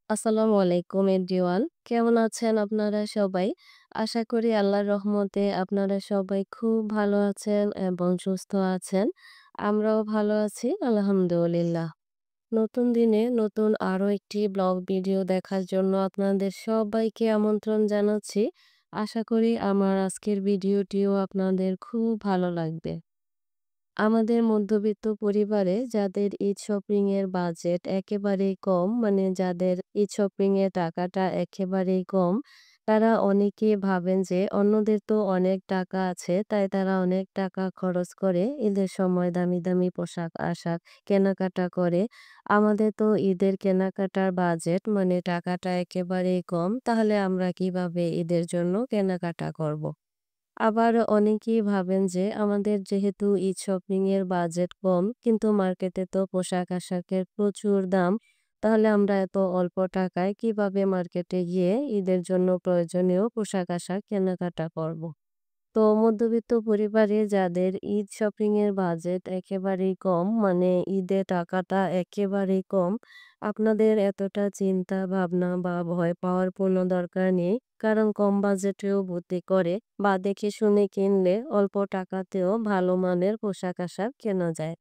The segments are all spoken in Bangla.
আসসালামু আলাইকুম এভরিওয়ান। কেমন আছেন আপনারা সবাই? আশা করি আল্লাহর রহমতে আপনারা সবাই খুব ভালো আছেন এবং সুস্থ আছেন। আমরাও ভালো আছি আলহামদুলিল্লাহ। নতুন দিনে নতুন আরো একটি ব্লগ ভিডিও দেখার জন্য আপনাদের সবাইকে আমন্ত্রণ জানাচ্ছি। আশা করি আমার আজকের ভিডিওটিও আপনাদের খুব ভালো লাগবে। আমাদের মধ্যবিত্ত পরিবারে যাদের ঈদ শপিং এর বাজেট একেবারেই কম, মানে যাদের ঈদ শপিং এর টাকাটা একেবারেই কম, তারা অনেকেই ভাবেন যে অন্যদের তো অনেক টাকা আছে, তাই তারা অনেক টাকা খরচ করে ঈদের সময় দামি দামি পোশাক আশাক কেনাকাটা করে। আমাদের তো ঈদের কেনাকাটার বাজেট মানে টাকাটা একেবারেই কম, তাহলে আমরা কিভাবে ঈদের জন্য কেনাকাটা করব। আবার অনেকেই ভাবেন যে আমাদের যেহেতু ঈদ শপিং এর বাজেট কম কিন্তু মার্কেটে তো পোশাক-আশাকের প্রচুর দাম। তাহলে আমরা এত অল্প টাকায় কিভাবে মার্কেটে গিয়ে ঈদের জন্য প্রয়োজনীয় পোশাক-আশাক কেনাকাটা করব? তো মধ্যবিত্ত পরিবারে যাদের ঈদ শপিং এর বাজেট একেবারেই কম, মানে ঈদে টাকাটা একেবারেই কম, আপনাদের এতটা চিন্তা ভাবনা বা ভয় পাওয়ার কোনো দরকার নেই। কারণ কম বাজেটেও বুদ্ধি করে বা দেখে শুনে কিনলে অল্প টাকাতেও ভালো মানের পোশাক আশাক কেনা যায়।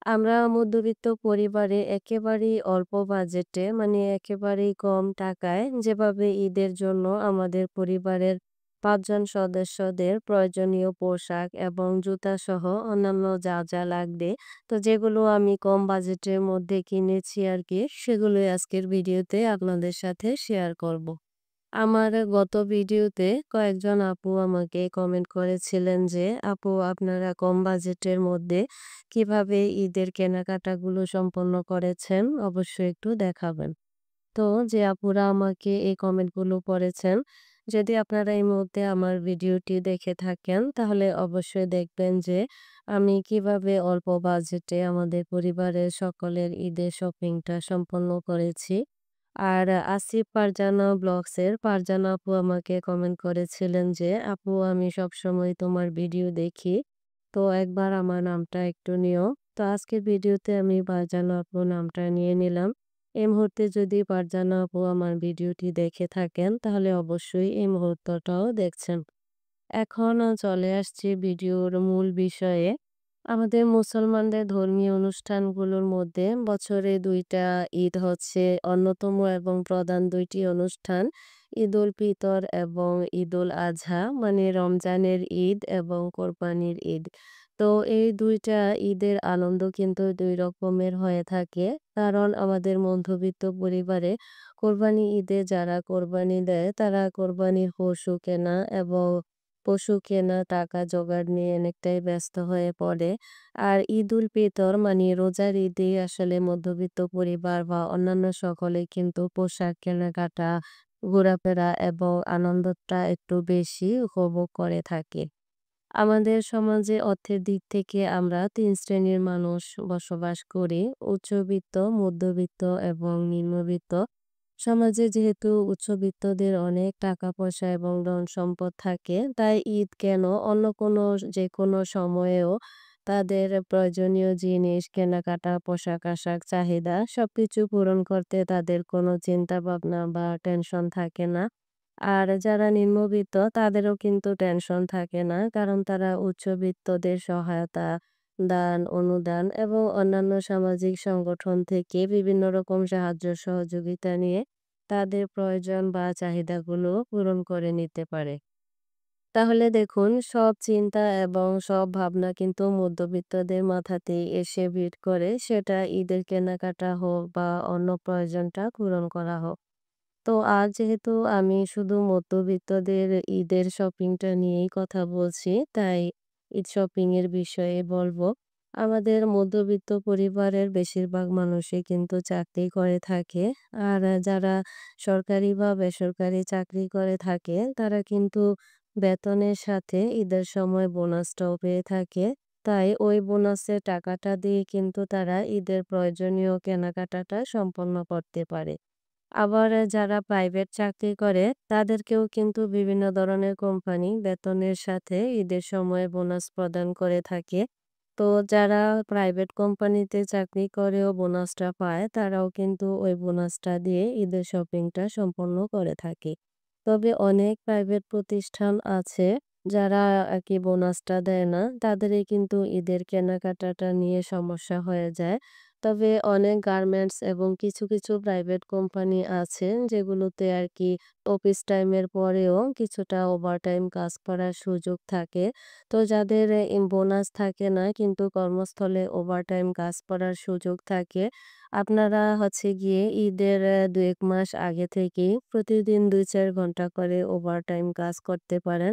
আমরা মধ্যবিত্ত পরিবারে একেবারেই অল্প বাজেটে, মানে একেবারেই কম টাকায় যেভাবে ঈদের জন্য আমাদের পরিবারের ৫ জন সদস্যদের প্রয়োজনীয় পোশাক এবং জুতা সহ অন্যান্য যা যা লাগবে, তো যেগুলো আমি কম বাজেটের মধ্যে কিনেছি আরকি, সেগুলোই আজকের ভিডিওতে আপনাদের সাথে শেয়ার করব। আমার গত ভিডিওতে কয়েকজন আপু আমাকে কমেন্ট করেছিলেন যে, "আপু আপনারা কম বাজেটের মধ্যে কিভাবে ঈদের কেনাকাটাগুলো সম্পন্ন করেছেন? অবশ্যই একটু দেখাবেন।" তো যে আপুরা আমাকে এই কমেন্টগুলো করেছেন, যদি আপনারা এই মুহূর্তে আমার ভিডিওটি দেখে থাকেন, তাহলে অবশ্যই দেখবেন যে আমি কিভাবে অল্প বাজেটে আমাদের পরিবারের সকলের ঈদের শপিংটা সম্পন্ন করেছি। আর আসিফ ফারজানা ব্লগসের ফারজানা আপু আমাকে কমেন্ট করেছিলেন যে, "আপু আমি সবসময় তোমার ভিডিও দেখি। তো একবার আমার নামটা একটু নিও।" তো আজকের ভিডিওতে আমি ফারজানা আপুর নামটা নিয়ে নিলাম। এই মুহূর্তে যদি ফারজানা আপু আমার ভিডিওটি দেখে থাকেন, তাহলে অবশ্যই এই মুহূর্তটাও দেখছেন। এখন চলে আসছি ভিডিওর মূল বিষয়ে। আমাদের মুসলমানদের ধর্মীয় অনুষ্ঠানগুলোর মধ্যে বছরে ২ টা ঈদ হচ্ছে অন্যতম এবং প্রধান ২ টি অনুষ্ঠান। ঈদুল ফিতর এবং ঈদুল আজহা, মানে রমজানের ঈদ এবং কোরবানির ঈদ। তো এই ২ টা ঈদের আনন্দ কিন্তু ২ রকমের হয়ে থাকে। কারণ আমাদের মধ্যবিত্ত পরিবারে কোরবানি ঈদে যারা কোরবানি দেয় তারা কোরবানির পশু কেনা এবং পশু কেনা টাকা জোগাড় নিয়ে অনেকটাই ব্যস্ত হয়ে পড়ে। আর ঈদুল ফিতর মানে রোজার ঈদেই আসলে মধ্যবিত্ত পরিবার বা অন্যান্য সকলে কিন্তু পোশাক কেনাকাটা, ঘোরাফেরা এবং আনন্দটা একটু বেশি উপভোগ করে থাকে। আমাদের সমাজে অর্থের দিক থেকে আমরা ৩ শ্রেণীর মানুষ বসবাস করি। উচ্চবিত্ত, মধ্যবিত্ত এবং নিম্নবিত্ত। সমাজে যেহেতু উচ্চবিত্তদের অনেক টাকা পয়সা এবং ধন সম্পদ থাকে, তাই ঈদ কেন অন্য কোনো যেকোনো সময়েও তাদের প্রয়োজনীয় জিনিস কেনাকাটা, পোশাক-আশাক চাহিদা সবকিছু পূরণ করতে তাদের কোনো চিন্তা ভাবনা বা টেনশন থাকে না। আর যারা নিম্নবিত্ত তাদেরও কিন্তু টেনশন থাকে না। কারণ তারা উচ্চবিত্তদের সহায়তা, দান, অনুদান এবং অন্যান্য সামাজিক সংগঠন থেকে বিভিন্ন রকম সাহায্য সহযোগিতা নিয়ে তাদের প্রয়োজন বা চাহিদাগুলো পূরণ করে নিতে পারে। তাহলে দেখুন সব চিন্তা এবং সব ভাবনা কিন্তু মধ্যবিত্তদের মাথাতেই এসে ভিড় করে, সেটা ঈদের কেনাকাটা হোক বা অন্য প্রয়োজনটা পূরণ করা হোক। তো আজ যেহেতু আমি শুধু মধ্যবিত্তদের ঈদের শপিংটা নিয়েই কথা বলছি, তাই ঈদ শপিং এর বিষয়ে বলবো। আমাদের মধ্যবিত্ত পরিবারের বেশিরভাগ মানুষই কিন্তু চাকরি করে থাকে। আর যারা সরকারি বা বেসরকারি চাকরি করে থাকে, তারা কিন্তু বেতনের সাথে ঈদের সময় বোনাসটাও পেয়ে থাকে। তাই ওই বোনাসের টাকাটা দিয়ে কিন্তু তারা ঈদের প্রয়োজনীয় কেনাকাটাটা সম্পন্ন করতে পারে। আবার যারা প্রাইভেট চাকরি করে তাদেরকেও কিন্তু বিভিন্ন ধরনের কোম্পানি বেতনের সাথে ঈদের সময় বোনাস প্রদান করে থাকে। তো যারা প্রাইভেট কোম্পানিতে চাকরি করেও বোনাসটা পায়, তারাও কিন্তু ওই বোনাসটা দিয়ে ঈদের শপিংটা সম্পন্ন করে থাকে। তবে অনেক প্রাইভেট প্রতিষ্ঠান আছে যারা আরকি বোনাসটা দেয় না। তাদেরই কিন্তু ঈদের কেনাকাটাটা নিয়ে সমস্যা হয়ে যায়। তবে অনেক গার্মেন্টস এবং কিছু প্রাইভেট কোম্পানি আছে যেগুলোতে আরকি অফিস টাইমের পরেও কিছুটা ওভারটাইম কাজ করার সুযোগ থাকে। তো যাদের বোনাস থাকে না কিন্তু কর্মস্থলে ওভারটাইম কাজ করার সুযোগ থাকে, আপনারা হচ্ছে গিয়ে ঈদের ২-১ মাস আগে থেকেই প্রতিদিন ২-৪ ঘন্টা করে ওভারটাইম কাজ করতে পারেন।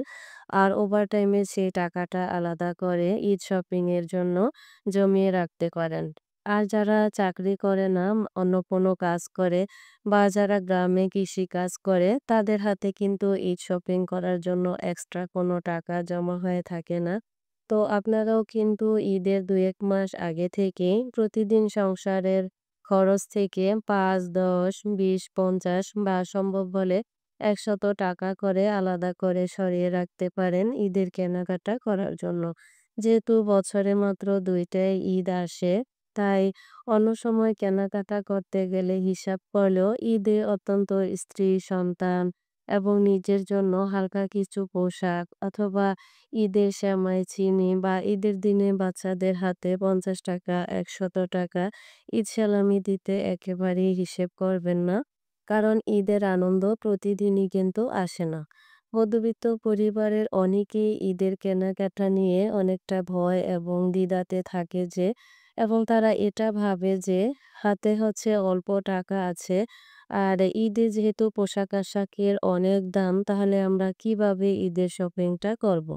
আর ওভারটাইমের সেই টাকাটা আলাদা করে ঈদ শপিং এর জন্য জমিয়ে রাখতে পারেন। আর যারা চাকরি করে না, অন্য কোনো কাজ করে বা যারা গ্রামে কৃষিকাজ করে, তাদের হাতে কিন্তু ঈদ শপিং করার জন্য এক্সট্রা কোনো টাকা জমা হয়ে থাকে না। তো আপনারাও কিন্তু ঈদের ২-১ মাস আগে থেকেই প্রতিদিন সংসারের খরচ থেকে ৫, ১০, ২০, ৫০ বা সম্ভব হলে ৳১০০ করে আলাদা করে সরিয়ে রাখতে পারেন ঈদের কেনাকাটা করার জন্য। যেহেতু বছরে মাত্র ২ টাই ঈদ আসে, তাই অন্য সময় কেনাকাটা করতে গেলে হিসাব করলেও ঈদে অন্তত স্ত্রী, সন্তান এবং নিজের জন্য হালকা কিছু পোশাক অথবা ঈদের সেমাই, চিনি বা ঈদের দিনে বাচ্চাদের হাতে ৳৫০, ৳১০০ ঈদ সালামি দিতে একেবারেই হিসেব করবেন না। কারণ ঈদের আনন্দ প্রতিদিনই কিন্তু আসে না। মধ্যবিত্ত পরিবারের অনেকেই ঈদের কেনাকাটা নিয়ে অনেকটা ভয় এবং দ্বিধাতে থাকে এবং তারা এটা ভাবে যে হাতে হচ্ছে অল্প টাকা আছে। আর ঈদে যেহেতু পোশাক-আশাকের অনেক দাম, তাহলে আমরা কিভাবে ঈদের শপিংটা করব?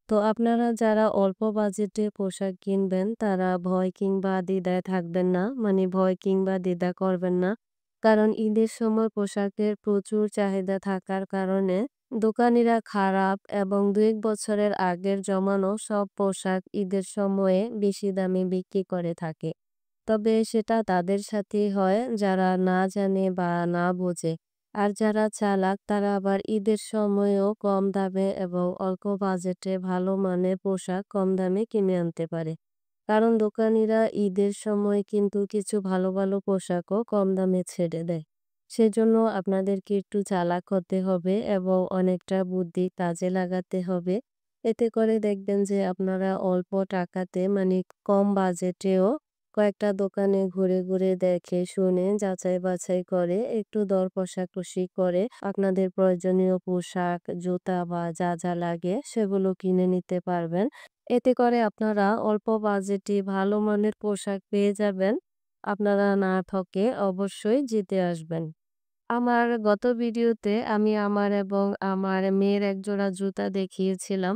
তো আপনারা যারা অল্প বাজেটে পোশাক কিনবেন, তারা ভয় কিংবা দ্বিধায় থাকবেন না। মানে ভয় কিংবা দ্বিধা করবেন না। কারণ ঈদের সময় পোশাকের প্রচুর চাহিদা থাকার কারণে দোকানিরা খারাপ এবং ২-১ বছরের আগের জমানো সব পোশাক ঈদের সময়ে বেশি দামে বিক্রি করে থাকে। তবে সেটা তাদের সাথেই হয় যারা না জানে বা না বোঝে। আর যারা চালাক তারা আবার ঈদের সময়েও কম দামে এবং অল্প বাজেটে ভালো মানের পোশাক কম দামে কিনে আনতে পারে। কারণ দোকানিরা ঈদের সময় কিন্তু কিছু ভালো পোশাকও কম দামে ছেড়ে দেয়। সেজন্য আপনাদেরকে একটু চালাক হতে হবে এবং অনেকটা বুদ্ধি কাজে লাগাতে হবে। এতে করে দেখবেন যে আপনারা অল্প টাকাতে মানে কম বাজেটেও কয়েকটা দোকানে ঘুরে দেখে শুনে যাচাই বাছাই করে একটু দর কষাকষি করে আপনাদের প্রয়োজনীয় পোশাক, জুতা বা যা লাগে সেগুলো কিনে নিতে পারবেন। এতে করে আপনারা অল্প বাজেটে ভালো মানের পোশাক পেয়ে যাবেন। আপনারা না ঠকে অবশ্যই জিতে আসবেন। আমার গত ভিডিওতে আমি আমার এবং আমার মেয়ের একজোড়া জুতা দেখিয়েছিলাম।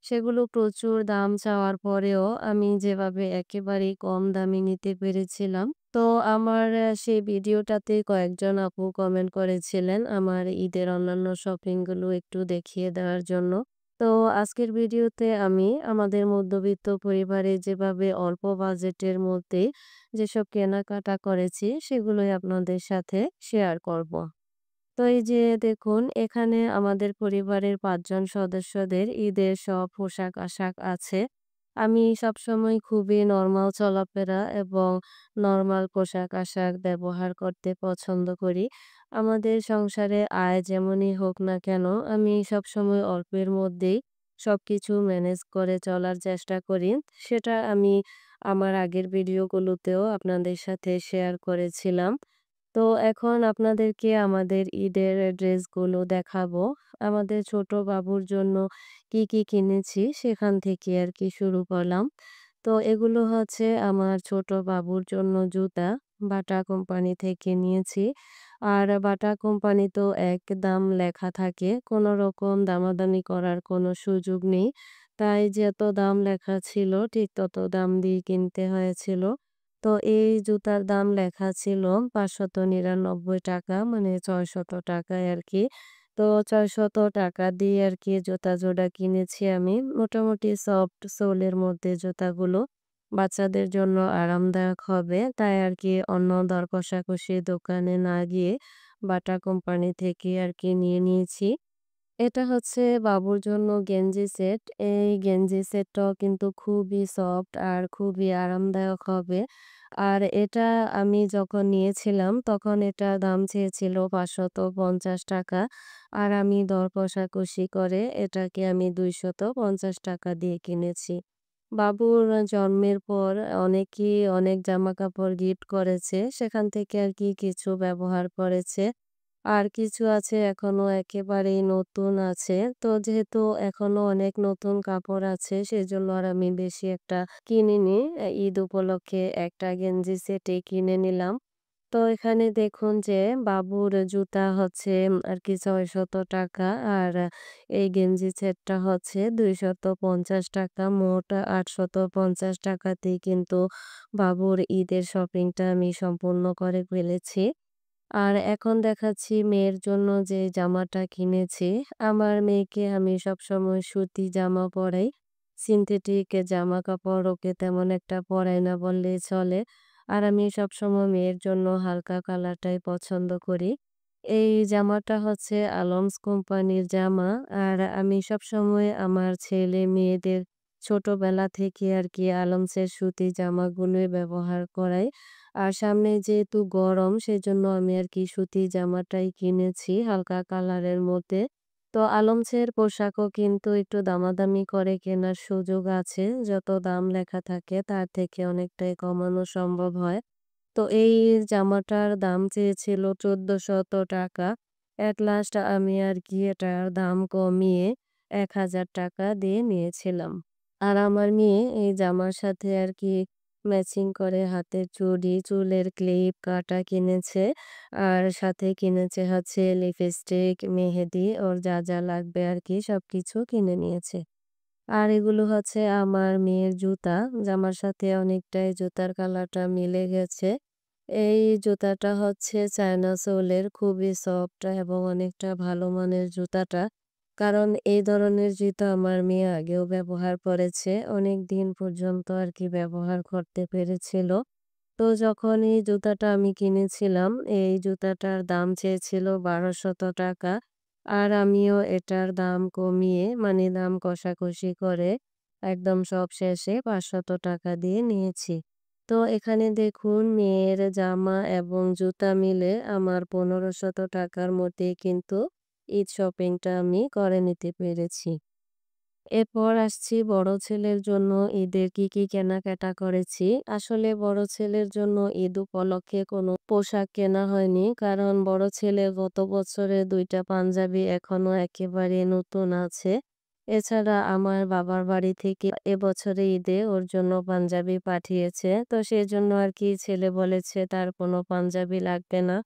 সেগুলো প্রচুর দাম চাওয়ার পরেও আমি যেভাবে একেবারেই কম দামে নিতে পেরেছিলাম। তো আমার সেই ভিডিওটাতে কয়েকজন আপু কমেন্ট করেছিলেন আমার ঈদের অন্যান্য শপিং গুলো একটু দেখিয়ে দেওয়ার জন্য। তো আজকের ভিডিওতে আমি আমাদের মধ্যবিত্ত পরিবারে যেভাবে অল্প বাজেটের মধ্যেই যেসব কেনাকাটা করেছি সেগুলোই আপনাদের সাথে শেয়ার করব। তো এই যে দেখুন এখানে আমাদের পরিবারের ৫ জন সদস্যদের ঈদের সব পোশাক-আশাক আছে। আমি সবসময় খুবই নরমাল চলাফেরা এবং নরমাল পোশাক-আশাক ব্যবহার করতে পছন্দ করি। আমাদের সংসারে আয় যেমনই হোক না কেন, আমি সবসময় অল্পের মধ্যেই সবকিছু ম্যানেজ করে চলার চেষ্টা করি। সেটা আমি আমার আগের ভিডিওগুলোতেও আপনাদের সাথে শেয়ার করেছিলাম। তো এখন আপনাদেরকে আমাদের ঈদের ড্রেসগুলো দেখাবো। আমাদের ছোট বাবুর জন্য কি কিনেছি সেখান থেকে আরকি শুরু করলাম। তো এগুলো হচ্ছে আমার ছোট বাবুর জন্য জুতা। বাটা কোম্পানি থেকে নিয়েছি। আর বাটা কোম্পানি তো এক দাম লেখা থাকে। কোনো রকম দামাদামি করার কোনো সুযোগ নেই। তাই যত দাম লেখা ছিল ঠিক তত দাম দিয়ে কিনতে হয়েছিল। তো এই জুতার দাম লেখা ছিল ৳৫৯৯ মানে ৳৬০০ আরকি। তো ৳৬০০ দিয়ে আরকি জুতা জোড়া কিনেছি আমি। মোটামুটি সফট সোলের মধ্যে জুতাগুলো বাচ্চাদের জন্য আরামদায়ক হবে। তাই আরকি অন্য দর কষাকষি দোকানে না গিয়ে বাটা কোম্পানি থেকে আরকি নিয়ে নিয়েছি। এটা হচ্ছে বাবুর জন্য গেঞ্জি সেট। এই গেঞ্জি সেটটাও কিন্তু খুবই সফট আর খুবই আরামদায়ক হবে। আর এটা আমি যখন নিয়েছিলাম তখন এটার দাম চেয়েছিল ৳৫৫০ আর আমি দর কষাকষি করে এটাকে আমি ৳২৫০ দিয়ে কিনেছি। বাবুর জন্মের পর অনেকেই অনেক জামাকাপড় গিফট করেছে। সেখান থেকে আরকি কিছু ব্যবহার করেছে। আর কিছু আছে এখনো একেবারেই নতুন আছে। তো যেহেতু এখনো অনেক নতুন কাপড় আছে সেজন্য আর আমি বেশি একটা কিনিনি। ঈদ উপলক্ষে একটা গেঞ্জি সেটই কিনে নিলাম। তো এখানে দেখুন যে বাবুর জুতা হচ্ছে আরকি ৳৬০০ আর এই গেঞ্জি সেটটা হচ্ছে ৳২৫০ মোট ৳৮৫০ তেই কিন্তু বাবুর ঈদের শপিংটা আমি সম্পূর্ণ করে ফেলেছি। আর এখন দেখাচ্ছি মেয়ের জন্য যে জামাটা কিনেছি। আমার মেয়েকে আমি সবসময় সুতি জামা পরাই। সিনথেটিক জামাকাপড় ওকে তেমন একটা পরাই না বললেই চলে। আর আমি সবসময় মেয়ের জন্য হালকা কালারটাই পছন্দ করি। এই জামাটা হচ্ছে আলমস কোম্পানির জামা। আর আমি সবসময় আমার ছেলে-মেয়েদের ছোটবেলা থেকে আরকি আলমসের সুতি জামাগুলোই ব্যবহার করাই। আর সামনে যেহেতু গরম সেজন্য আমি আরকি সুতি জামাটাই কিনেছি হালকা কালারের মধ্যে। তো আলমসের পোশাকও কিন্তু একটু দামাদামি করে কেনার সুযোগ আছে। যত দাম লেখা থাকে তার থেকে অনেকটাই কমানো সম্ভব হয়। তো এই জামাটার দাম চেয়েছিল ৳১৪০০। এট লাস্ট আমি আরকি এটার দাম কমিয়ে ৳১,০০০ দিয়ে নিয়েছিলাম। আর আমার মেয়ে এই জামার সাথে আরকি ম্যাচিং করে হাতের চুড়ি, চুলের ক্লিপ, কাঁটা কিনেছে। আর সাথে কিনেছে হচ্ছে লিপস্টিক, মেহেদি ওর যা, যা লাগবে আরকি সবকিছু কিনে নিয়েছে। আর এগুলো হচ্ছে আমার মেয়ের জুতা। জামার সাথে অনেকটাই জুতার কালারটা মিলে গেছে। এই জুতাটা হচ্ছে চায়না সোলের খুবই সফট এবং অনেকটা ভালো মানের জুতাটা। কারণ এই ধরনের জুতা আমার মেয়ে আগেও ব্যবহার করেছে। অনেকদিন পর্যন্ত আরকি ব্যবহার করতে পেরেছিল। তো যখন এই জুতাটা আমি কিনেছিলাম, এই জুতাটার দাম চেয়েছিল ৳১,২০০ আর আমিও এটার দাম কমিয়ে মানে দাম কষাকষি করে একদম সব শেষে ৳৫০০ দিয়ে নিয়েছি। তো এখানে দেখুন মেয়ের জামা এবং জুতা মিলে আমার ৳১৫০০ মধ্যেই কিন্তু ঈদ শপিংটা আমি করে নিতে পেরেছি। এরপর আসছি বড় ছেলের জন্য ঈদের কি কেনাকাটা করেছি। আসলে বড় ছেলের জন্য ঈদ উপলক্ষে কোনো পোশাক কেনা হয়নি। কারণ বড় ছেলে গত বছরের ২ টা পাঞ্জাবি এখনো একেবারে নতুন আছে। এছাড়া আমার বাবার বাড়ি থেকে এবছরে ঈদে ওর জন্য পাঞ্জাবি পাঠিয়েছে। তো সেজন্য আরকি ছেলে বলেছে তার কোনো পাঞ্জাবি লাগবে না।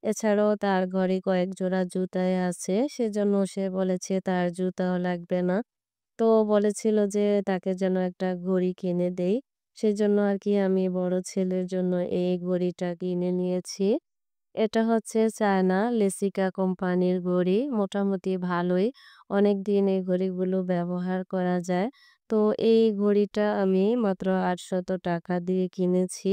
এছাড়াও তার ঘরে কয়েক জোড়া জুতাই আছে। সেজন্য সে বলেছে তার জুতাও লাগবে না। তো বলেছিল যে তাকে যেন একটা ঘড়ি কিনে দেই। সেজন্য আরকি আমি বড় ছেলের জন্য এই ঘড়িটা কিনে নিয়েছি। এটা হচ্ছে চায়না লেসিকা কোম্পানির ঘড়ি। মোটামুটি ভালোই। অনেকদিন এই ঘড়িগুলো ব্যবহার করা যায়। তো এই ঘড়িটা আমি মাত্র ৳৮০০ দিয়ে কিনেছি।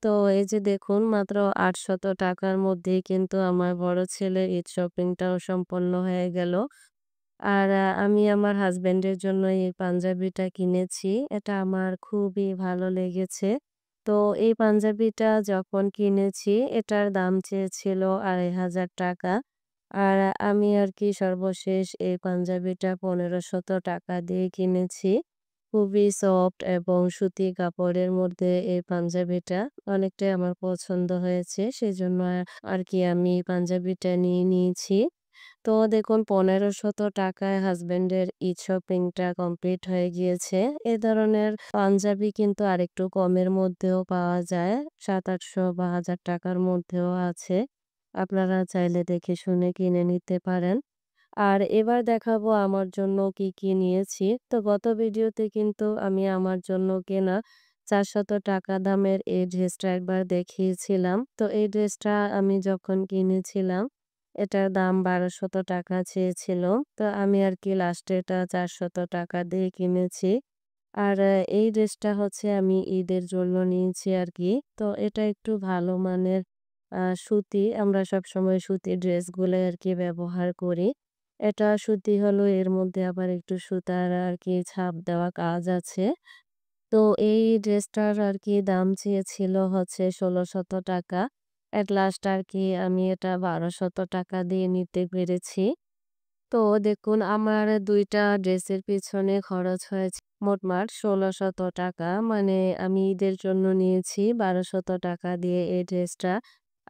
তো এই যে দেখুন মাত্র ৳৮০০ র মধ্যেই কিন্তু আমার বড় ছেলের ঈদ শপিংটাও সম্পন্ন হয়ে গেল। আর আমি আমার হাসব্যান্ডের জন্য এই পাঞ্জাবিটা কিনেছি। এটা আমার খুবই ভালো লেগেছে। তো এই পাঞ্জাবিটা যখন কিনেছি এটার দাম চেয়েছিল ৳২৫০০ আর আমি আরকি সর্বশেষ এই পাঞ্জাবিটা ৳১৫০০ দিয়ে কিনেছি। খুবই সফট এবং সুতি কাপড়ের মধ্যে এই পাঞ্জাবিটা অনেকটাই আমার পছন্দ হয়েছে। সেজন্য আরকি আমি এই পাঞ্জাবিটা নিয়ে নিয়েছি। তো দেখুন ৳১৫০০ য় হাসব্যান্ডের ঈদ শপিংটা কমপ্লিট হয়ে গিয়েছে। এ ধরনের পাঞ্জাবি কিন্তু আরেকটু কমের মধ্যেও পাওয়া যায়। ৳৭০০-৮০০ বা ৳১,০০০ র মধ্যেও আছে। আপনারা চাইলে দেখে শুনে কিনে নিতে পারেন। আর এবার দেখাবো আমার জন্য কি নিয়েছি। তো গত ভিডিওতে কিন্তু আমি আমার জন্য কেনা ৳৪০০ দামের এই ড্রেসটা একবার দেখিয়েছিলাম। তো এই ড্রেসটা আমি যখন কিনেছিলাম এটার দাম ৳১,২০০ চেয়েছিল। তো আমি আরকি লাস্টে এটা ৳৪০০ দিয়ে কিনেছি। আর এই ড্রেসটা হচ্ছে আমি ঈদের জন্য নিয়েছি আরকি। তো এটা একটু ভালো মানের সুতি। আমরা সবসময় সুতির ড্রেসগুলাই আরকি ব্যবহার করি। এটা সুতি হলো এর মধ্যে আবার একটু সুতার আরকি ছাপ দেওয়া কাজ আছে। তো এই ড্রেসটার আরকি দাম চেয়েছিল হচ্ছে ৳১৬০০। এট লাস্ট আরকি আমি এটা ৳১২০০ দিয়ে নিতে পেরেছি। তো দেখুন আমার ২ টা ড্রেসের পিছনে খরচ হয়েছে মোটমাট ৳১৬০০। মানে আমি ঈদের জন্য নিয়েছি ৳১২০০ দিয়ে এই ড্রেসটা।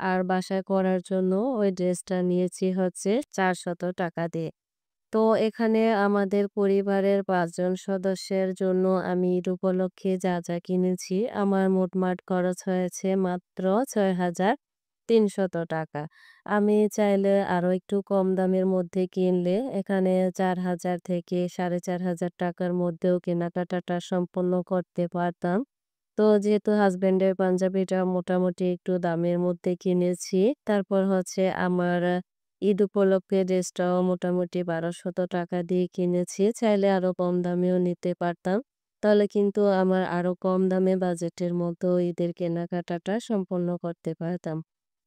আর বাসায় পরার জন্য ওই ড্রেসটা নিয়েছি হচ্ছে ৳৪০০ দিয়ে। তো এখানে আমাদের পরিবারের ৫ জন সদস্যের জন্য আমি ঈদ উপলক্ষে যা কিনেছি, আমার মোটমাট খরচ হয়েছে মাত্র ৳৬,৩০০। আমি চাইলে আরো একটু কম দামের মধ্যে কিনলে এখানে ৪,০০০ থেকে ৳৪,৫০০ র মধ্যেও কেনাকাটাটা সম্পন্ন করতে পারতাম। তো যেহেতু হাসব্যান্ডের পাঞ্জাবিটা মোটামুটি একটু দামের মধ্যে কিনেছি। তারপর হচ্ছে আমার ঈদ উপলক্ষে ড্রেসটাও মোটামুটি ৳১২০০ দিয়ে কিনেছি। চাইলে আরো কম দামেও নিতে পারতাম। তাহলে কিন্তু আমার আরো কম দামে বাজেটের মতো ঈদের কেনাকাটাটা সম্পন্ন করতে পারতাম।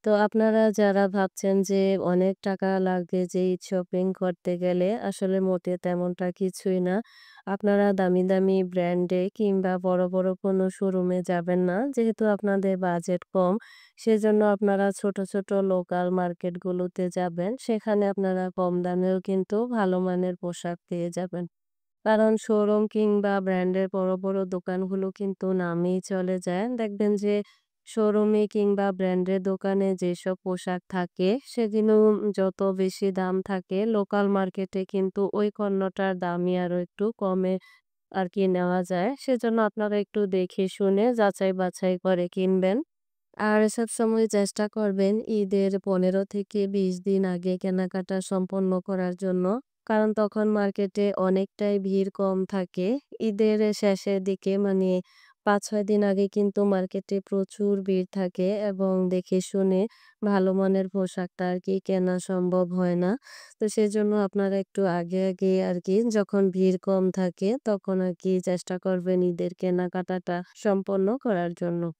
তো আপনারা যারা ভাবছেন যে অনেক টাকা লাগবে যে ঈদ শপিং করতে গেলে, আসলে মোটে তেমনটা কিছুই না। আপনারা দামি, দামি ব্র্যান্ডে কিংবা বড় কোনো শোরুমে যাবেন না। যেহেতু আপনাদের বাজেট কম, সেজন্য আপনারা ছোট, ছোট লোকাল মার্কেটগুলোতে যাবেন। সেখানে আপনারা কম দামেও কিন্তু ভালো মানের পোশাক পেয়ে যাবেন। কারণ শোরুম কিংবা ব্র্যান্ডের বড় দোকানগুলো কিন্তু নামেই চলে যায়। দেখবেন যে শোরুমে কিংবা ব্র্যান্ডের দোকানে যেসব পোশাক থাকে সেগুলো যত বেশি দাম থাকে লোকাল মার্কেটে কিন্তু ওই পণ্যটার দামই আরো একটু কমে আরকি নেওয়া যায়। সেজন্য আপনারা একটু দেখে শুনে যাচাই বাছাই করে কিনবেন। আর সবসময় চেষ্টা করবেন ঈদের ১৫ থেকে ২০ দিন আগে কেনাকাটা সম্পন্ন করার জন্য। কারণ তখন মার্কেটে অনেকটাই ভিড় কম থাকে। ঈদের শেষের দিকে মানে ৫-৬ দিন আগে কিন্তু মার্কেটে প্রচুর ভিড় থাকে এবং দেখে শুনে ভালো মানের পোশাকটা আরকি কেনা সম্ভব হয় না। তো সেজন্য আপনারা একটু আগে আরকি যখন ভিড় কম থাকে তখন আরকি চেষ্টা করবেন ঈদের কেনাকাটাটা সম্পন্ন করার জন্য।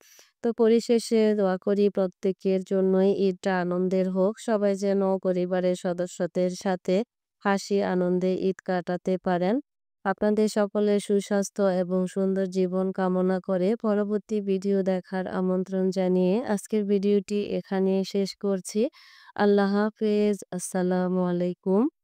তো পরিশেষে দোয়া করি প্রত্যেকের জন্যই ঈদটা আনন্দের হোক। সবাই যেন পরিবারের সদস্যদের সাথে হাসি আনন্দে ঈদ কাটাতে পারেন। আপনাদের সকলের সুস্বাস্থ্য এবং সুন্দর জীবন কামনা করে পরবর্তী ভিডিও দেখার আমন্ত্রণ জানিয়ে আজকের ভিডিওটি এখানেই শেষ করছি। আল্লাহ হাফেজ। আসসালামু আলাইকুম।